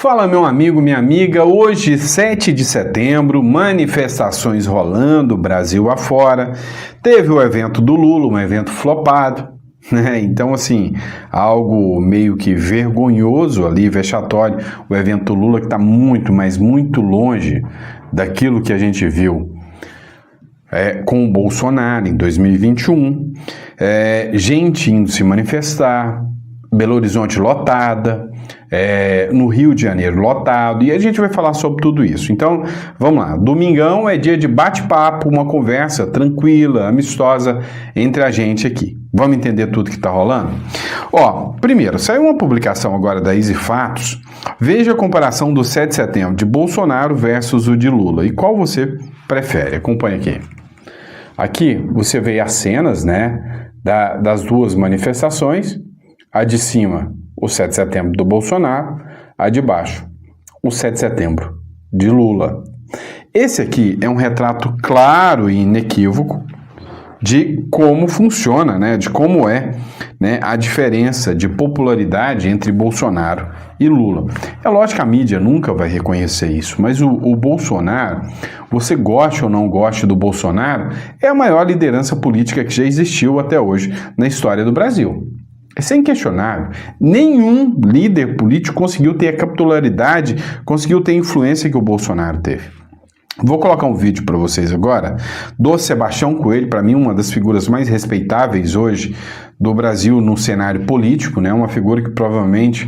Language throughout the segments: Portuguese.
Fala, meu amigo, minha amiga. Hoje, 7 de setembro, manifestações rolando, Brasil afora. Teve o evento do Lula, um evento flopado, né? Então, assim, algo meio que vergonhoso ali, vexatório. O evento do Lula que está muito, mas muito longe daquilo que a gente viu com o Bolsonaro em 2021. Gente indo se manifestar, Belo Horizonte lotada, no Rio de Janeiro lotado, e a gente vai falar sobre tudo isso. Então, vamos lá. Domingão é dia de bate-papo, uma conversa tranquila, amistosa entre a gente aqui. Vamos entender tudo que está rolando? Primeiro, saiu uma publicação agora da Easy Fatos. Veja a comparação do 7 de setembro de Bolsonaro versus o de Lula. E qual você prefere? Acompanhe aqui. Aqui você vê as cenas, né, das duas manifestações. A de cima, o 7 de setembro do Bolsonaro, a de baixo, o 7 de setembro de Lula. Esse aqui é um retrato claro e inequívoco de como funciona, né, de como né, a diferença de popularidade entre Bolsonaro e Lula. É lógico que a mídia nunca vai reconhecer isso, mas o Bolsonaro, você goste ou não goste do Bolsonaro, é a maior liderança política que já existiu até hoje na história do Brasil. Isso é inquestionável. Nenhum líder político conseguiu ter a capilaridade, conseguiu ter a influência que o Bolsonaro teve. Vou colocar um vídeo para vocês agora do Sebastião Coelho, para mim uma das figuras mais respeitáveis hoje do Brasil no cenário político, né? Uma figura que provavelmente,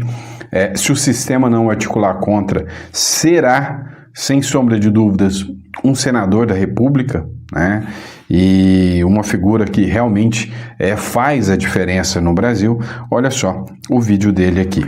se o sistema não articular contra, será, sem sombra de dúvidas, um senador da República, né? E uma figura que realmente faz a diferença no Brasil. Olha só o vídeo dele aqui.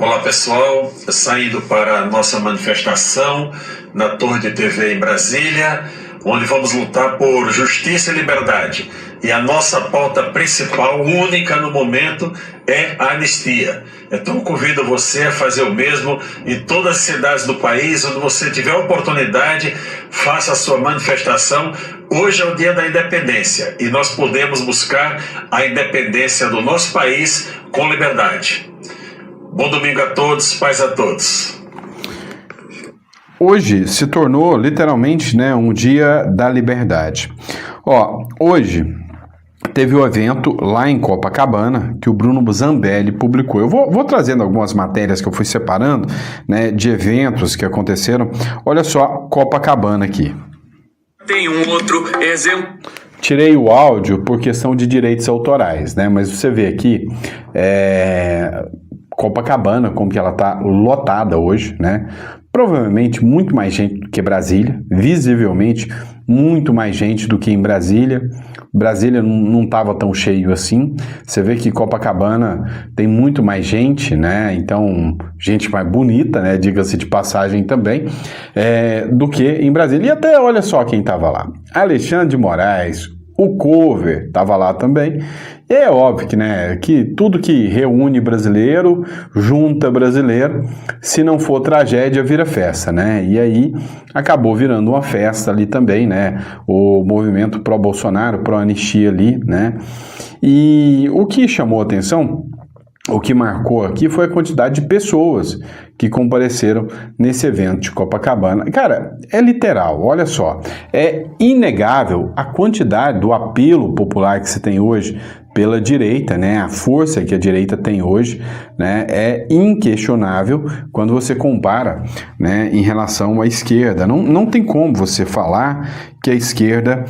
Olá pessoal, saindo para a nossa manifestação na Torre de TV em Brasília, onde vamos lutar por justiça e liberdade. E a nossa pauta principal, única no momento, é a anistia. Então convido você a fazer o mesmo em todas as cidades do país, onde você tiver oportunidade, faça a sua manifestação. Hoje é o dia da independência e nós podemos buscar a independência do nosso país com liberdade. Bom domingo a todos, paz a todos. Hoje se tornou literalmente, né, um dia da liberdade. Hoje teve o evento lá em Copacabana que o Bruno Zambelli publicou. Eu vou trazendo algumas matérias que eu fui separando, né, de eventos que aconteceram. Olha só Copacabana aqui. Tem um outro exemplo. Tirei o áudio por questão de direitos autorais, né? Mas você vê aqui Copacabana, como que ela tá lotada hoje, né? Provavelmente muito mais gente do que Brasília, visivelmente muito mais gente do que em Brasília. Brasília não estava tão cheio assim. Você vê que Copacabana tem muito mais gente, né? Então, gente mais bonita, né? Diga-se de passagem também, do que em Brasília. E até olha só quem estava lá. Alexandre de Moraes, o Cover estava lá também. E é óbvio que, né, que tudo que reúne brasileiro, junta brasileiro, se não for tragédia, vira festa, né? E aí acabou virando uma festa ali também, né? O movimento pró-Bolsonaro, pró-anistia ali, né? E o que chamou a atenção, o que marcou aqui foi a quantidade de pessoas que compareceram nesse evento de Copacabana. Cara, é literal, olha só. É inegável a quantidade do apelo popular que se tem hoje pela direita, né? A força que a direita tem hoje, né? É inquestionável quando você compara, né, em relação à esquerda. Não tem como você falar que a esquerda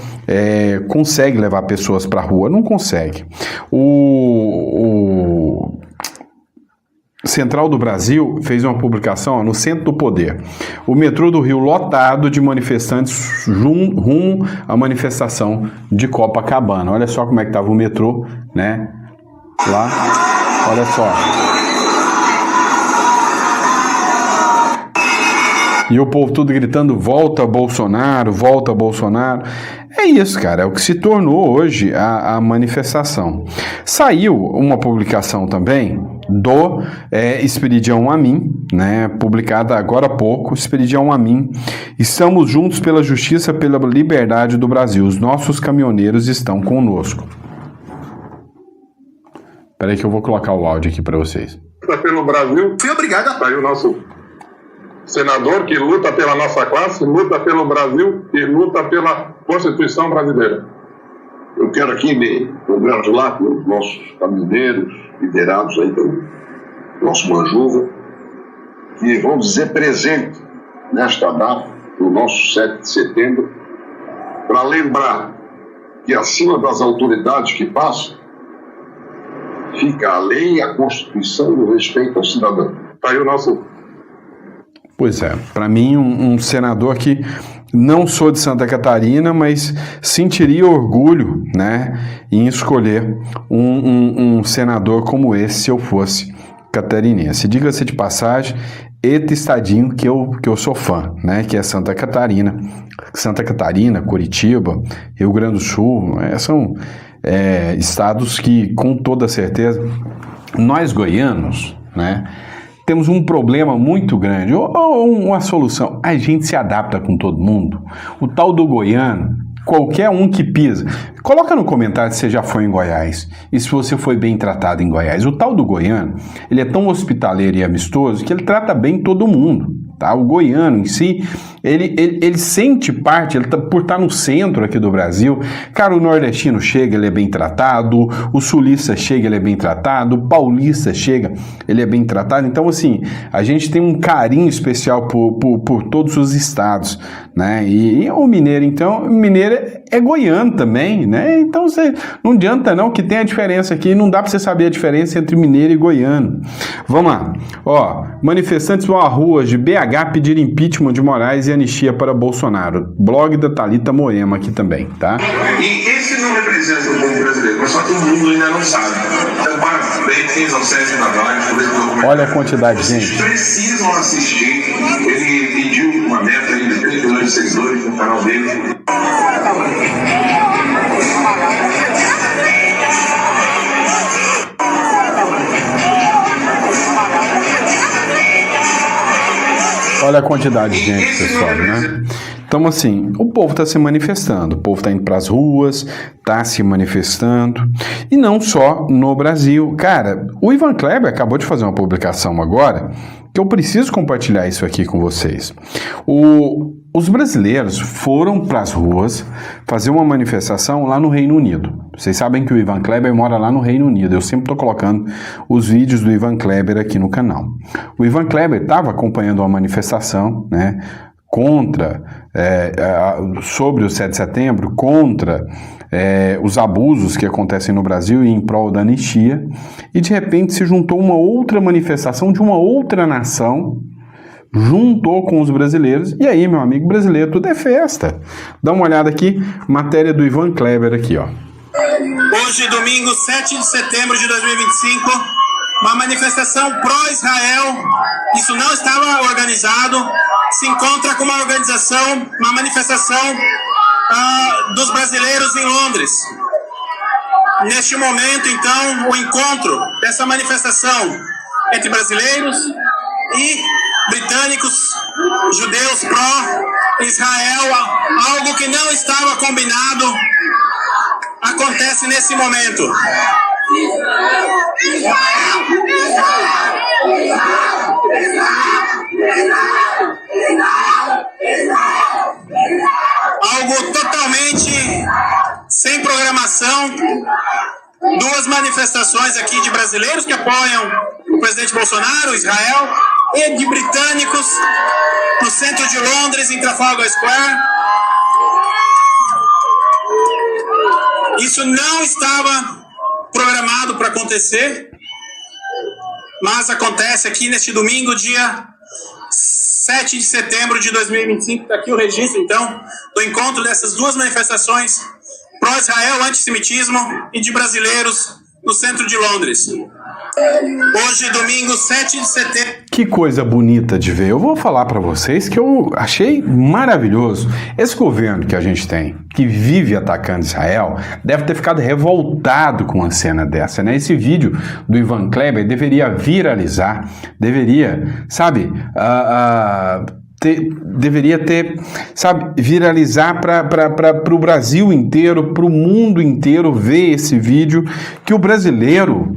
consegue levar pessoas para a rua. Não consegue. O Central do Brasil fez uma publicação no Centro do Poder. O metrô do Rio lotado de manifestantes rumo à manifestação de Copacabana. Olha só como é que estava o metrô, né? Lá, olha só. E o povo tudo gritando, volta Bolsonaro, volta Bolsonaro. É isso, cara, é o que se tornou hoje a manifestação. Saiu uma publicação também do Esperidião Amin, né, publicada agora há pouco, Esperidião Amin. Estamos juntos pela justiça, pela liberdade do Brasil. Os nossos caminhoneiros estão conosco. Espera aí que eu vou colocar o áudio aqui para vocês. luta pelo Brasil. Fui obrigado a... Tá aí o nosso senador que luta pela nossa classe, luta pelo Brasil e luta pela Constituição brasileira. Eu quero aqui me congratular com os nossos caminhoneiros, liderados aí pelo nosso Manjuva, que vão dizer presente nesta data, no nosso 7 de setembro, para lembrar que acima das autoridades que passam, fica a lei, a Constituição e o respeito ao cidadão. Tá aí o nosso... Pois é, para mim um senador que não sou de Santa Catarina, mas sentiria orgulho, né, em escolher um senador como esse se eu fosse catarinense. Diga-se de passagem, este estadinho que eu sou fã, né, que é Santa Catarina. Santa Catarina, Curitiba, Rio Grande do Sul, são estados que, com toda certeza, nós goianos, né, temos um problema muito grande, ou uma solução, a gente se adapta com todo mundo. O tal do goiano, qualquer um que pisa, coloca no comentário se você já foi em Goiás e se você foi bem tratado em Goiás. O tal do goiano, ele é tão hospitaleiro e amistoso que ele trata bem todo mundo. Tá? O goiano em si, ele sente parte, por estar no centro aqui do Brasil. Cara, o nordestino chega, ele é bem tratado, o sulista chega, ele é bem tratado, o paulista chega, ele é bem tratado. Então, assim, a gente tem um carinho especial por todos os estados, né? E o mineiro, então, o mineiro é goiano também, né? Então, não adianta não que tem a diferença aqui, não dá para você saber a diferença entre mineiro e goiano. Vamos lá. Ó, manifestantes vão à rua de BH pedir impeachment de Moraes e anistia para Bolsonaro. Blog da Thalita Moema aqui também, tá? E esse não representa o povo brasileiro, mas só que o mundo ainda não sabe. Então, parabéns ao Sérgio Nadal por esse documento. Olha a quantidade de gente. Vocês precisam assistir. Ele pediu uma meta de 3 milhões de seguidores no canal dele. Olha a quantidade de gente, pessoal, né? Então, assim, o povo está se manifestando, o povo está indo para as ruas, está se manifestando, e não só no Brasil. Cara, o Ivan Kleber acabou de fazer uma publicação agora, que eu preciso compartilhar isso aqui com vocês. Os brasileiros foram para as ruas fazer uma manifestação lá no Reino Unido. Vocês sabem que o Ivan Kleber mora lá no Reino Unido. Eu sempre estou colocando os vídeos do Ivan Kleber aqui no canal. O Ivan Kleber estava acompanhando uma manifestação, né, sobre o 7 de setembro, contra os abusos que acontecem no Brasil e em prol da anistia, e de repente se juntou uma outra manifestação de uma outra nação, juntou com os brasileiros, e aí, meu amigo, brasileiro, tudo é festa. Dá uma olhada aqui, matéria do Ivan Kleber aqui, ó. Hoje, domingo, 7 de setembro de 2025, uma manifestação pró-Israel, isso não estava organizado, se encontra com uma organização, uma manifestação dos brasileiros em Londres. Neste momento, então, o encontro dessa manifestação entre brasileiros e britânicos, judeus pró-Israel, algo que não estava combinado, acontece nesse momento. Algo totalmente sem programação. Duas manifestações aqui de brasileiros que apoiam o presidente Bolsonaro, Israel, e de britânicos no centro de Londres, em Trafalgar Square. Isso não estava programado para acontecer, mas acontece aqui neste domingo, dia 7 de setembro de 2025. Está aqui o registro, então, do encontro dessas duas manifestações pró-Israel, antissemitismo e de brasileiros no centro de Londres. Hoje, domingo, 7 de setembro. Que coisa bonita de ver. Eu vou falar para vocês que eu achei maravilhoso. Esse governo que a gente tem, que vive atacando Israel, deve ter ficado revoltado com uma cena dessa, né? Esse vídeo do Ivan Kleber deveria viralizar, deveria, sabe, deveria ter, sabe, viralizar para o Brasil inteiro, para o mundo inteiro ver esse vídeo, que o brasileiro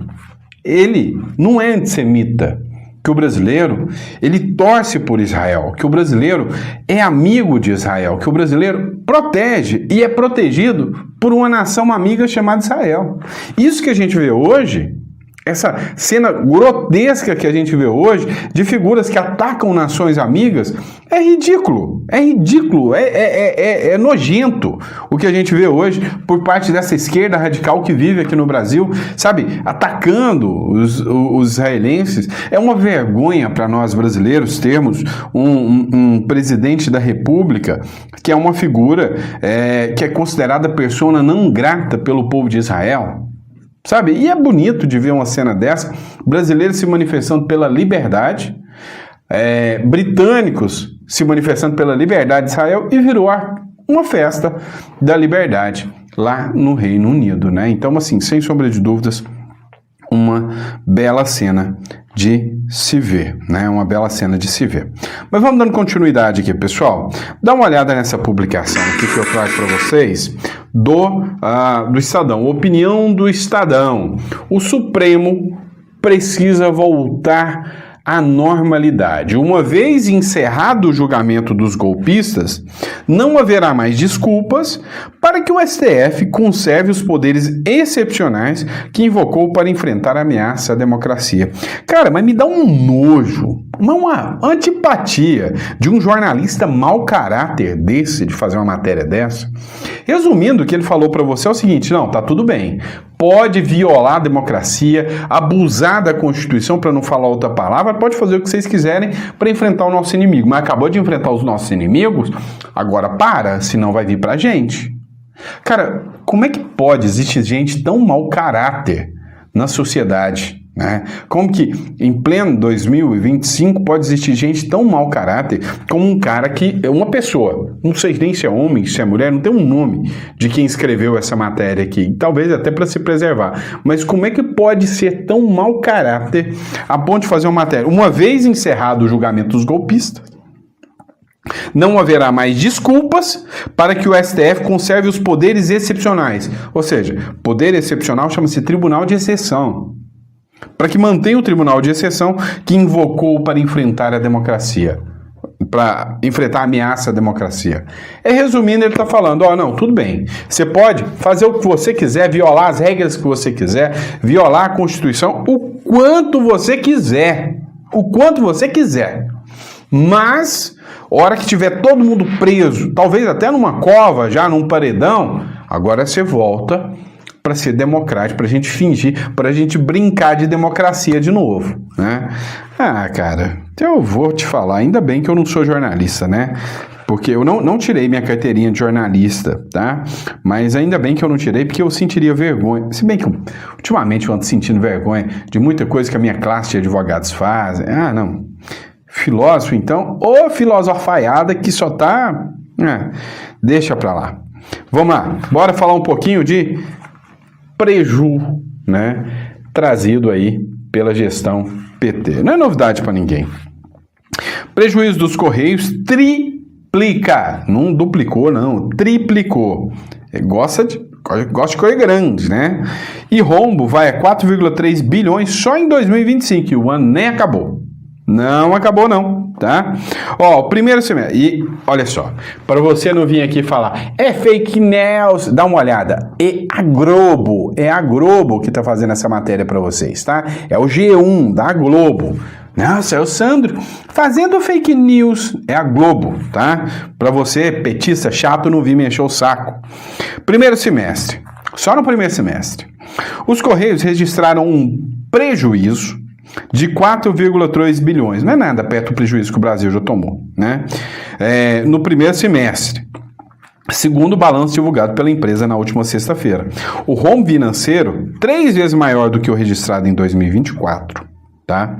ele não é antissemita, que o brasileiro, ele torce por Israel, que o brasileiro é amigo de Israel, que o brasileiro protege e é protegido por uma nação amiga chamada Israel. Isso que a gente vê hoje, essa cena grotesca que a gente vê hoje, de figuras que atacam nações amigas, é ridículo, é nojento o que a gente vê hoje por parte dessa esquerda radical que vive aqui no Brasil, sabe, atacando os israelenses. É uma vergonha para nós brasileiros termos um presidente da República que é uma figura que é considerada persona não grata pelo povo de Israel. Sabe? E é bonito de ver uma cena dessa, brasileiros se manifestando pela liberdade, britânicos se manifestando pela liberdade de Israel, e virou uma festa da liberdade lá no Reino Unido, né? Então, assim, sem sombra de dúvidas, uma bela cena de se ver, né? Uma bela cena de se ver. Mas vamos dando continuidade aqui, pessoal. Dá uma olhada nessa publicação aqui que eu trago para vocês do Estadão. Opinião do Estadão. O Supremo precisa voltar à normalidade. Uma vez encerrado o julgamento dos golpistas, não haverá mais desculpas para que o STF conserve os poderes excepcionais que invocou para enfrentar a ameaça à democracia. Cara, mas me dá um nojo, uma antipatia de um jornalista mau caráter desse, de fazer uma matéria dessa. Resumindo, o que ele falou para você é o seguinte: não, tá tudo bem, pode violar a democracia, abusar da Constituição, para não falar outra palavra, pode fazer o que vocês quiserem para enfrentar o nosso inimigo, mas acabou de enfrentar os nossos inimigos, agora para, senão vai vir pra gente. Cara, como é que pode existir gente tão mau caráter na sociedade, né? Como que em pleno 2025 pode existir gente tão mau caráter como um cara que é uma pessoa, não sei nem se é homem, se é mulher, não tem um nome de quem escreveu essa matéria aqui, talvez até para se preservar, mas como é que pode ser tão mau caráter a ponto de fazer uma matéria? Uma vez encerrado o julgamento dos golpistas, não haverá mais desculpas para que o STF conserve os poderes excepcionais, ou seja, poder excepcional chama-se Tribunal de Exceção, para que mantenha o Tribunal de Exceção que invocou para enfrentar a democracia, para enfrentar a ameaça à democracia. Resumindo, ele está falando, não, tudo bem, você pode fazer o que você quiser, violar as regras que você quiser, violar a Constituição o quanto você quiser, mas, hora que tiver todo mundo preso, talvez até numa cova, já num paredão, agora você volta para ser democrático, para a gente fingir, para a gente brincar de democracia de novo, né? Cara, eu vou te falar, ainda bem que eu não sou jornalista, né? Porque eu não tirei minha carteirinha de jornalista, tá? Mas ainda bem que eu não tirei, porque eu sentiria vergonha. Se bem que ultimamente eu ando sentindo vergonha de muita coisa que a minha classe de advogados fazem. Não. Filósofo, então, ou filosofaiada que só tá... deixa pra lá. Vamos lá, bora falar um pouquinho de preju, né, trazido aí pela gestão PT. Não é novidade para ninguém. Prejuízo dos Correios triplica, não duplicou não, triplicou. Gosta de coisa grande, né? E rombo vai a 4,3 bilhões só em 2025, e o ano nem acabou. Não acabou não, tá? O primeiro semestre, e olha só, para você não vir aqui falar, é fake news, dá uma olhada, é a Globo que tá fazendo essa matéria para vocês, tá? É o G1 da Globo. Nossa, é o Sandro fazendo fake news, é a Globo, tá? Para você, petista chato, não vir me encher o saco. Primeiro semestre, só no primeiro semestre, os Correios registraram um prejuízo de 4,3 bilhões. Não é nada perto do prejuízo que o Brasil já tomou, né? No primeiro semestre, segundo o balanço divulgado pela empresa na última sexta-feira. O rombo financeiro, 3 vezes maior do que o registrado em 2024. Tá?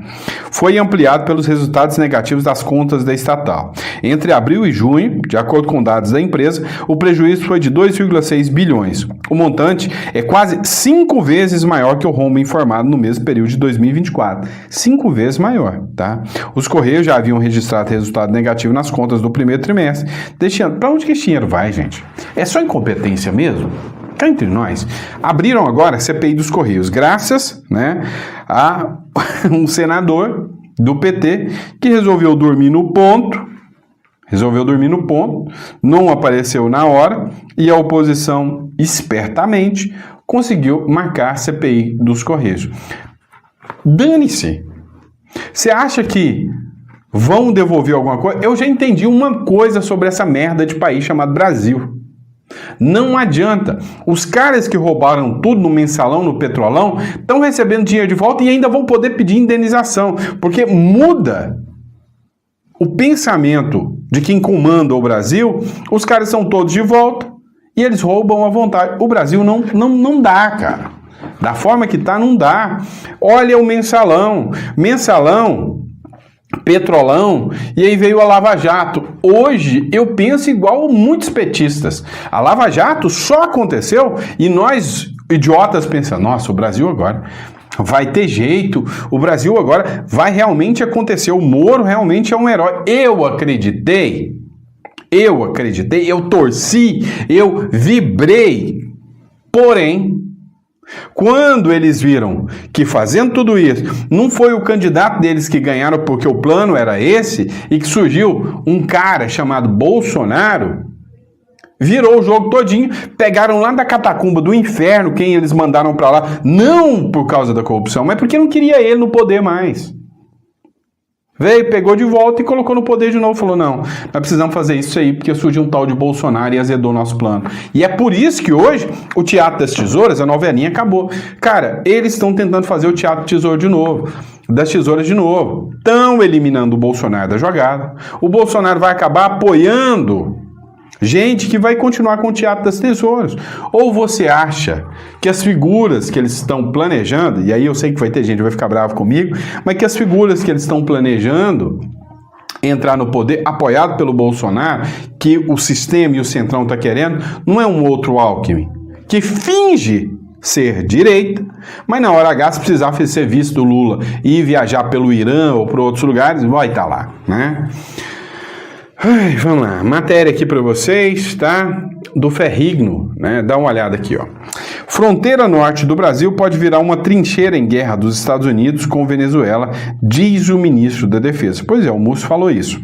Foi ampliado pelos resultados negativos das contas da estatal. Entre abril e junho, de acordo com dados da empresa, o prejuízo foi de 2,6 bilhões. O montante é quase 5 vezes maior que o rombo informado no mesmo período de 2024. 5 vezes maior, tá? Os Correios já haviam registrado resultado negativo nas contas do primeiro trimestre deste ano. Para onde que esse dinheiro vai, gente? É só incompetência mesmo? cá entre nós, abriram agora a CPI dos Correios, graças, né, a um senador do PT que resolveu dormir no ponto, não apareceu na hora e a oposição, espertamente, conseguiu marcar a CPI dos Correios. Dane-se! Você acha que vão devolver alguma coisa? Eu já entendi uma coisa sobre essa merda de país chamado Brasil. Não adianta. Os caras que roubaram tudo no mensalão, no petrolão, estão recebendo dinheiro de volta e ainda vão poder pedir indenização, porque muda o pensamento de quem comanda o Brasil. Os caras são todos de volta e eles roubam à vontade. O Brasil não dá, cara. Da forma que tá, não dá. Olha o mensalão, petrolão, e aí veio a Lava Jato. Hoje eu penso igual muitos petistas. A Lava Jato só aconteceu e nós, idiotas, pensamos, nossa, o Brasil agora vai ter jeito, o Brasil agora vai realmente acontecer, o Moro realmente é um herói. Eu acreditei, eu torci, eu vibrei, porém, quando eles viram que fazendo tudo isso, não foi o candidato deles que ganharam porque o plano era esse, e que surgiu um cara chamado Bolsonaro, virou o jogo todinho, pegaram lá da catacumba do inferno quem eles mandaram pra lá, não por causa da corrupção, mas porque não queria ele no poder mais. Veio, pegou de volta e colocou no poder de novo. Falou, não, nós precisamos fazer isso aí, porque surgiu um tal de Bolsonaro e azedou nosso plano. E é por isso que hoje o Teatro das Tesouras, a novelinha, acabou. Cara, eles estão tentando fazer o Teatro das Tesouras de novo. Estão eliminando o Bolsonaro da jogada. O Bolsonaro vai acabar apoiando gente que vai continuar com o Teatro das Tesouras. Ou você acha que as figuras que eles estão planejando, e aí eu sei que vai ter gente que vai ficar bravo comigo, mas que as figuras que eles estão planejando entrar no poder, apoiado pelo Bolsonaro, que o sistema e o Centrão tá querendo, não é um outro Alckmin, que finge ser direita, mas na hora H, se precisar ser visto do Lula e viajar pelo Irã ou para outros lugares, vai estar lá, né? Ai, vamos lá, matéria aqui para vocês, tá? Do Ferrigno, né? Dá uma olhada aqui, ó. Fronteira norte do Brasil pode virar uma trincheira em guerra dos Estados Unidos com Venezuela, diz o ministro da Defesa. Pois é, o Múcio falou isso.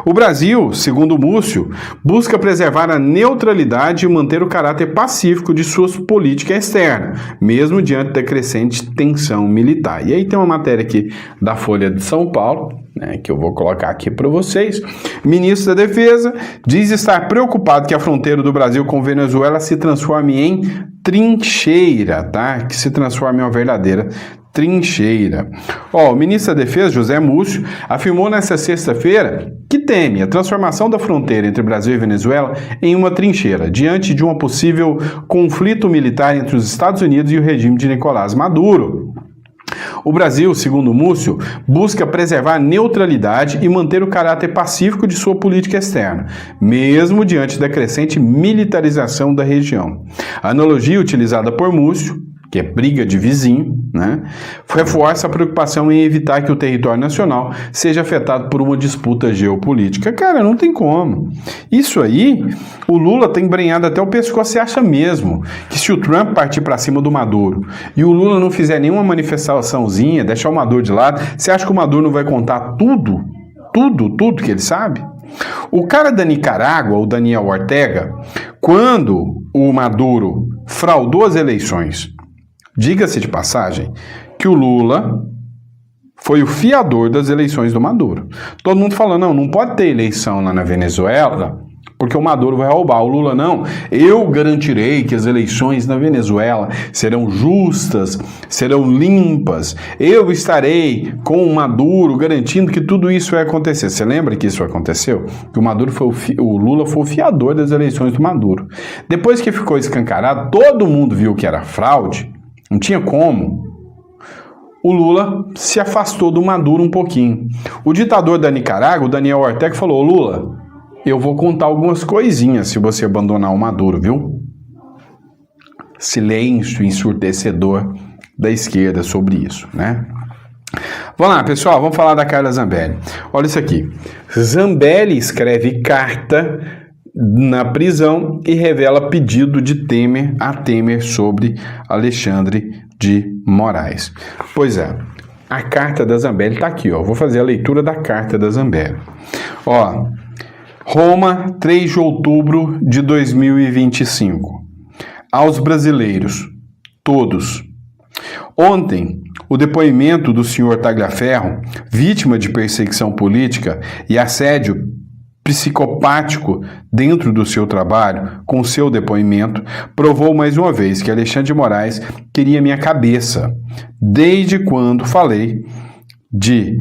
O Brasil, segundo o Múcio, busca preservar a neutralidade e manter o caráter pacífico de sua política externa, mesmo diante da crescente tensão militar. E aí tem uma matéria aqui da Folha de São Paulo, né, que eu vou colocar aqui para vocês. Ministro da Defesa diz estar preocupado que a fronteira do Brasil com Venezuela se transforme em trincheira, tá? Que se transforme em uma verdadeira trincheira. O ministro da Defesa, José Múcio, afirmou nesta sexta-feira que teme a transformação da fronteira entre Brasil e Venezuela em uma trincheira, diante de um possível conflito militar entre os Estados Unidos e o regime de Nicolás Maduro. O Brasil, segundo Múcio, busca preservar a neutralidade e manter o caráter pacífico de sua política externa, mesmo diante da crescente militarização da região. A analogia utilizada por Múcio, que é briga de vizinho, né, reforça a preocupação em evitar que o território nacional seja afetado por uma disputa geopolítica. Cara, não tem como. Isso aí, o Lula tá embrenhado até o pescoço. Você acha mesmo que se o Trump partir para cima do Maduro e o Lula não fizer nenhuma manifestaçãozinha, deixar o Maduro de lado, você acha que o Maduro não vai contar tudo que ele sabe? O cara da Nicarágua, o Daniel Ortega, quando o Maduro fraudou as eleições, diga-se de passagem que o Lula foi o fiador das eleições do Maduro. Todo mundo falando, não pode ter eleição lá na Venezuela, porque o Maduro vai roubar. O Lula, não, eu garantirei que as eleições na Venezuela serão justas, serão limpas, eu estarei com o Maduro garantindo que tudo isso vai acontecer. Você lembra que isso aconteceu? Que o Lula foi o fiador das eleições do Maduro. Depois que ficou escancarado, todo mundo viu que era fraude, não tinha como. O Lula se afastou do Maduro um pouquinho. O ditador da Nicarágua, o Daniel Ortega, falou, Lula, eu vou contar algumas coisinhas se você abandonar o Maduro, viu? Silêncio ensurdecedor da esquerda sobre isso, né? Vamos lá, pessoal, vamos falar da Carla Zambelli. Olha isso aqui. Zambelli escreve carta na prisão e revela pedido de Temer a Temer sobre Alexandre de Moraes. Pois é, a carta da Zambelli está aqui, ó. Vou fazer a leitura da carta da Zambelli. Ó, Roma, 3 de outubro de 2025. Aos brasileiros, todos. Ontem, o depoimento do senhor Tagliaferro, vítima de perseguição política e assédio psicopático dentro do seu trabalho, com seu depoimento, provou mais uma vez que Alexandre de Moraes queria minha cabeça, desde quando falei de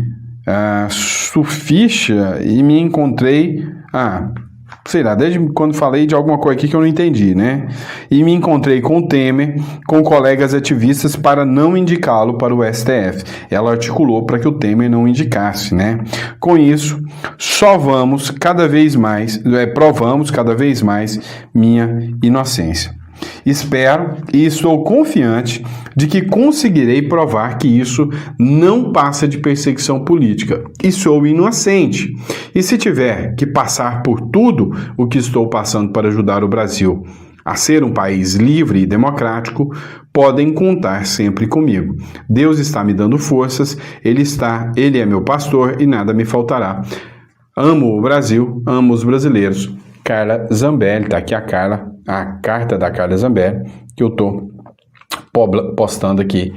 Suficha e me encontrei... sei lá, desde quando falei de alguma coisa aqui que eu não entendi, né? E me encontrei com o Temer, com colegas ativistas para não indicá-lo para o STF. Ela articulou para que o Temer não indicasse, né? Com isso, provamos cada vez mais minha inocência. Espero e estou confiante de que conseguirei provar que isso não passa de perseguição política e sou inocente. E se tiver que passar por tudo o que estou passando para ajudar o Brasil a ser um país livre e democrático, podem contar sempre comigo. Deus está me dando forças, Ele é meu pastor e nada me faltará. Amo o Brasil, amo os brasileiros. Carla Zambelli, tá aqui a carta da Carla Zambelli, que eu tô postando aqui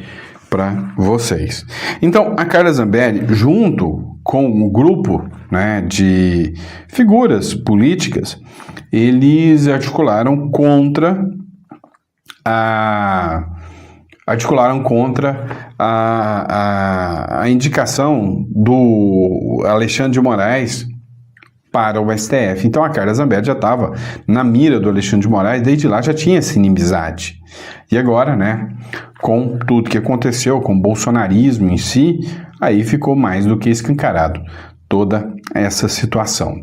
para vocês. Então, a Carla Zambelli, junto com um grupo, né, de figuras políticas, eles articularam contra a indicação do Alexandre de Moraes para o STF. Então a Carla Zambelli já estava na mira do Alexandre de Moraes, desde lá já tinha essa inimizade. E agora, né, com tudo que aconteceu, com o bolsonarismo em si, aí ficou mais do que escancarado toda essa situação.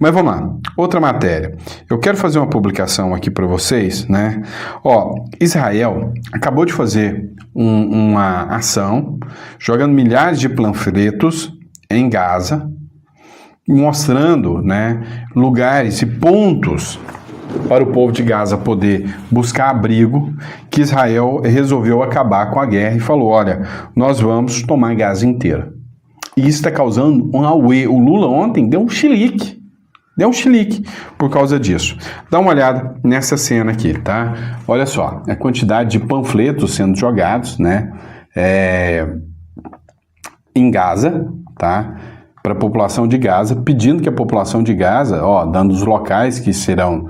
Mas vamos lá, outra matéria. Eu quero fazer uma publicação aqui para vocês, né? Ó, Israel acabou de fazer uma ação, jogando milhares de panfletos em Gaza, mostrando, né, lugares e pontos para o povo de Gaza poder buscar abrigo, que Israel resolveu acabar com a guerra e falou, olha, nós vamos tomar Gaza inteira. E isso está causando um auê. O Lula ontem deu um chilique por causa disso. Dá uma olhada nessa cena aqui, tá? Olha só, a quantidade de panfletos sendo jogados, né, em Gaza, tá? Para a população de Gaza, pedindo que a população de Gaza, dando os locais que estarão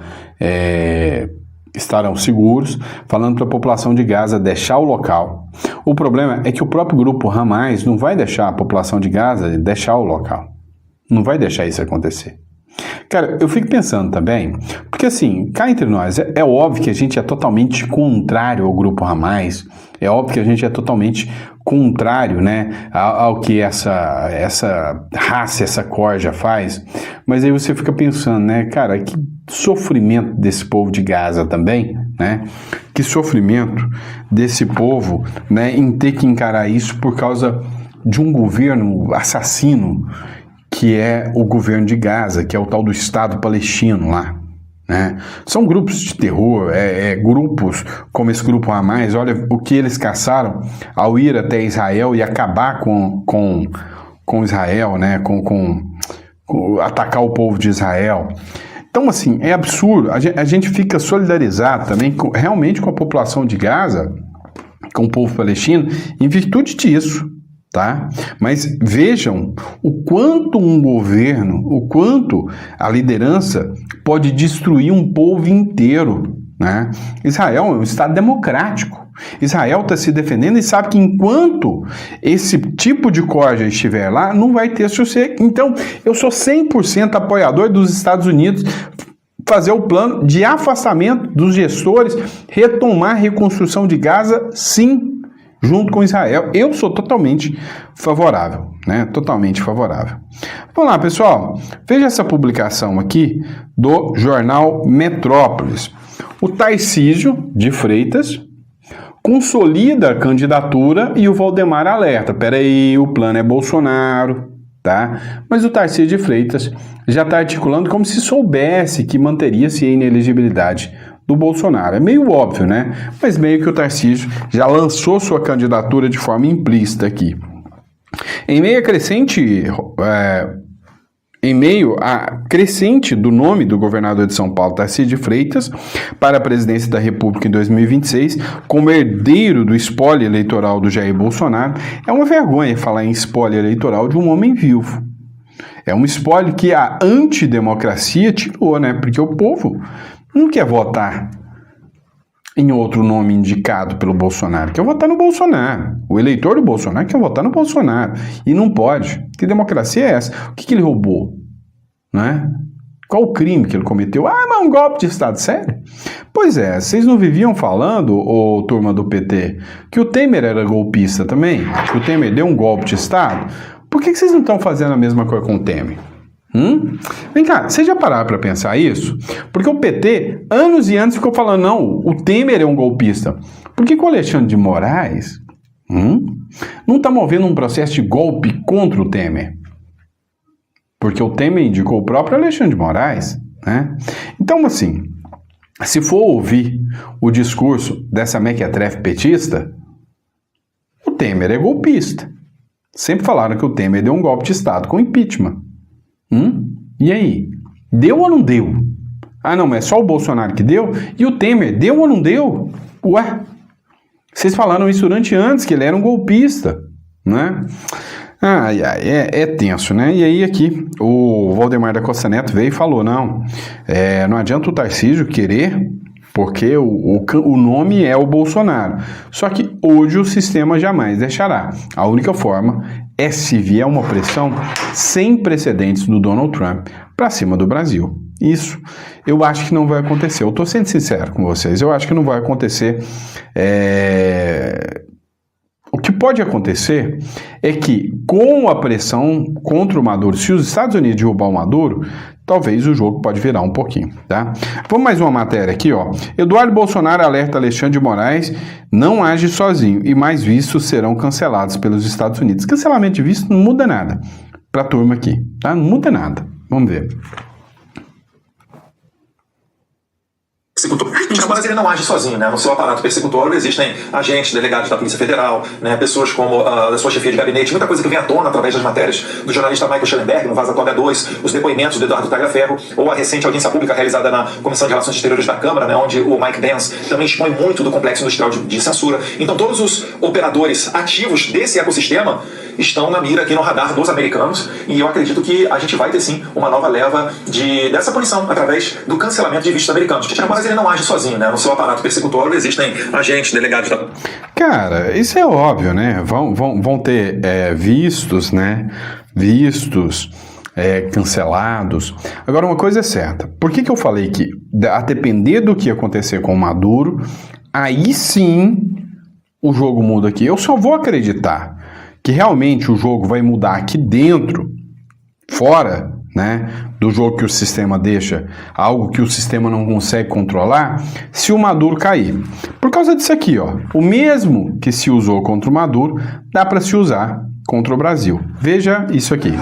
seguros, falando para a população de Gaza deixar o local. O problema é que o próprio grupo Hamas não vai deixar a população de Gaza deixar o local. Não vai deixar isso acontecer. Cara, eu fico pensando também, porque assim, cá entre nós, é óbvio que a gente é totalmente contrário ao grupo Hamas, é óbvio que a gente é totalmente contrário, né, ao que essa raça, essa corja faz, mas aí você fica pensando, né, cara, que sofrimento desse povo de Gaza também, né, que sofrimento desse povo, né, em ter que encarar isso por causa de um governo assassino, que é o governo de Gaza, que é o tal do Estado palestino lá, né? São grupos de terror, grupos como esse grupo Hamas, olha o que eles caçaram ao ir até Israel e acabar com Israel, né? Com atacar o povo de Israel. Então, assim, é absurdo. A gente fica solidarizado também realmente com a população de Gaza, com o povo palestino, em virtude disso. Tá? Mas vejam o quanto um governo, o quanto a liderança pode destruir um povo inteiro, né? Israel é um Estado democrático. Israel está se defendendo e sabe que enquanto esse tipo de corja estiver lá, não vai ter sossego. Então, eu sou 100% apoiador dos Estados Unidos fazer o plano de afastamento dos gestores, retomar a reconstrução de Gaza, sim, junto com Israel. Eu sou totalmente favorável, né? Totalmente favorável. Vamos lá, pessoal. Veja essa publicação aqui do jornal Metrópolis. O Tarcísio de Freitas consolida a candidatura e o Valdemar alerta. Peraí, o plano é Bolsonaro, tá? Mas o Tarcísio de Freitas já está articulando como se soubesse que manteria-se a inelegibilidade do Bolsonaro. É meio óbvio, né? Mas meio que o Tarcísio já lançou sua candidatura de forma implícita aqui. Em meio a crescente do nome do governador de São Paulo, Tarcísio de Freitas, para a presidência da República em 2026, como herdeiro do espólio eleitoral do Jair Bolsonaro, é uma vergonha falar em espólio eleitoral de um homem vivo. É um espólio que a antidemocracia tirou, né? Porque o povo não quer votar em outro nome indicado pelo Bolsonaro, quer votar no Bolsonaro. O eleitor do Bolsonaro quer votar no Bolsonaro. E não pode. Que democracia é essa? O que ele roubou? Né? Qual o crime que ele cometeu? Ah, mas um golpe de Estado, sério? Pois é, vocês não viviam falando, ô turma do PT, que o Temer era golpista também? Que o Temer deu um golpe de Estado? Por que vocês não estão fazendo a mesma coisa com o Temer? Vem cá, vocês já pararam para pensar isso? Porque o PT, anos e anos, ficou falando, não, o Temer é um golpista. Por que o Alexandre de Moraes não está movendo um processo de golpe contra o Temer? Porque o Temer indicou o próprio Alexandre de Moraes, né? Então, assim, se for ouvir o discurso dessa mequetrefe petista, o Temer é golpista. Sempre falaram que o Temer deu um golpe de Estado com impeachment. E aí? Deu ou não deu? Ah, não, mas é só o Bolsonaro que deu? E o Temer, deu ou não deu? Ué? Vocês falaram isso durante anos, que ele era um golpista, né? É tenso, né? E aí aqui, o Valdemar da Costa Neto veio e falou, não adianta o Tarcísio querer, porque o nome é o Bolsonaro. Só que hoje o sistema jamais deixará. A única forma é se vier uma pressão sem precedentes do Donald Trump para cima do Brasil. Isso eu acho que não vai acontecer. Eu estou sendo sincero com vocês. Eu acho que não vai acontecer. O que pode acontecer é que, com a pressão contra o Maduro, se os Estados Unidos derrubar o Maduro, talvez o jogo pode virar um pouquinho, tá? Vamos mais uma matéria aqui, ó. Eduardo Bolsonaro alerta Alexandre de Moraes, não age sozinho e mais vistos serão cancelados pelos Estados Unidos. Cancelamento de visto não muda nada pra turma aqui, tá? Não muda nada. Vamos ver. Persecutor. Mas ele não age sozinho, né? No seu aparato persecutório existem agentes, delegados da Polícia Federal, né? Pessoas como da sua chefia de gabinete, muita coisa que vem à tona através das matérias do jornalista Michael Schellenberg, no Vaza Toga 2, os depoimentos do Eduardo Tagliaferro, ou a recente audiência pública realizada na Comissão de Relações Exteriores da Câmara, né? Onde o Mike Pence também expõe muito do complexo industrial de censura. Então todos os operadores ativos desse ecossistema estão na mira aqui no radar dos americanos, e eu acredito que a gente vai ter sim uma nova leva dessa punição através do cancelamento de vistos americanos. Mas ele não age sozinho, né? No seu aparato persecutório existem agentes, delegados da... Cara, isso é óbvio, né? Vão ter vistos, né? Vistos cancelados. Agora, uma coisa é certa. Por que eu falei que, a depender do que acontecer com o Maduro, aí sim o jogo muda aqui? Eu só vou acreditar que realmente o jogo vai mudar aqui dentro, fora, né, do jogo que o sistema deixa, algo que o sistema não consegue controlar, se o Maduro cair. Por causa disso aqui, ó, o mesmo que se usou contra o Maduro, dá para se usar contra o Brasil. Veja isso aqui.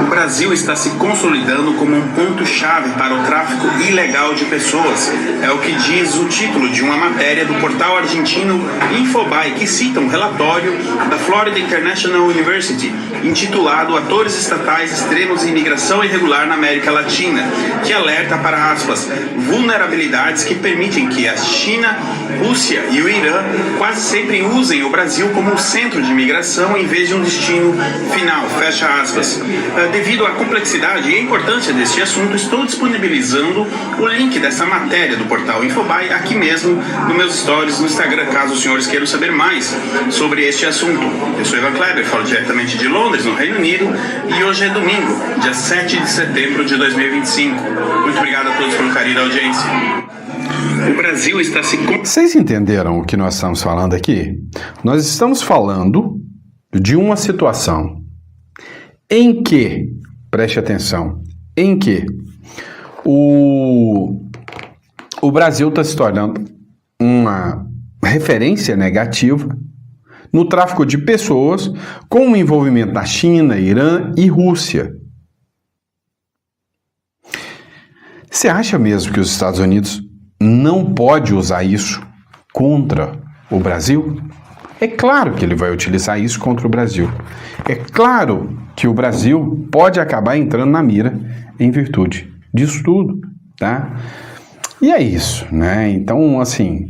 O Brasil está se consolidando como um ponto-chave para o tráfico ilegal de pessoas. É o que diz o título de uma matéria do portal argentino Infobae, que cita um relatório da Florida International University, intitulado Atores Estatais Extremos e Imigração Irregular na América Latina, que alerta para, aspas, vulnerabilidades que permitem que a China, Rússia e o Irã quase sempre usem o Brasil como um centro de imigração em vez de um destino final, fecha aspas. Devido à complexidade e à importância deste assunto, estou disponibilizando o link dessa matéria do portal Infobae aqui mesmo nos meus stories no Instagram, caso os senhores queiram saber mais sobre este assunto. Eu sou Ivan Kleber, falo diretamente de Londres, no Reino Unido, e hoje é domingo, dia 7 de setembro de 2025. Muito obrigado a todos pelo carinho da audiência. O Brasil está se... Vocês entenderam o que nós estamos falando aqui? Nós estamos falando de uma situação em que, preste atenção, em que o Brasil está se tornando uma referência negativa no tráfico de pessoas com o envolvimento da China, Irã e Rússia. Você acha mesmo que os Estados Unidos não pode usar isso contra o Brasil? É claro que ele vai utilizar isso contra o Brasil. É claro que o Brasil pode acabar entrando na mira em virtude disso tudo, tá? E é isso, né? Então, assim,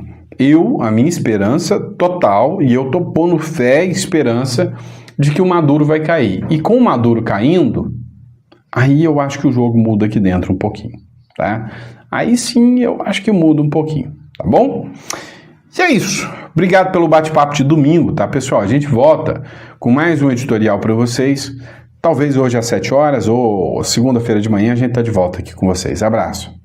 a minha esperança total, e eu tô pondo fé e esperança de que o Maduro vai cair. E com o Maduro caindo, aí eu acho que o jogo muda aqui dentro um pouquinho, tá? Aí sim eu acho que muda um pouquinho, tá bom? E é isso. Obrigado pelo bate-papo de domingo, tá, pessoal? A gente volta com mais um editorial para vocês. Talvez hoje às 7 horas ou segunda-feira de manhã a gente tá de volta aqui com vocês. Abraço.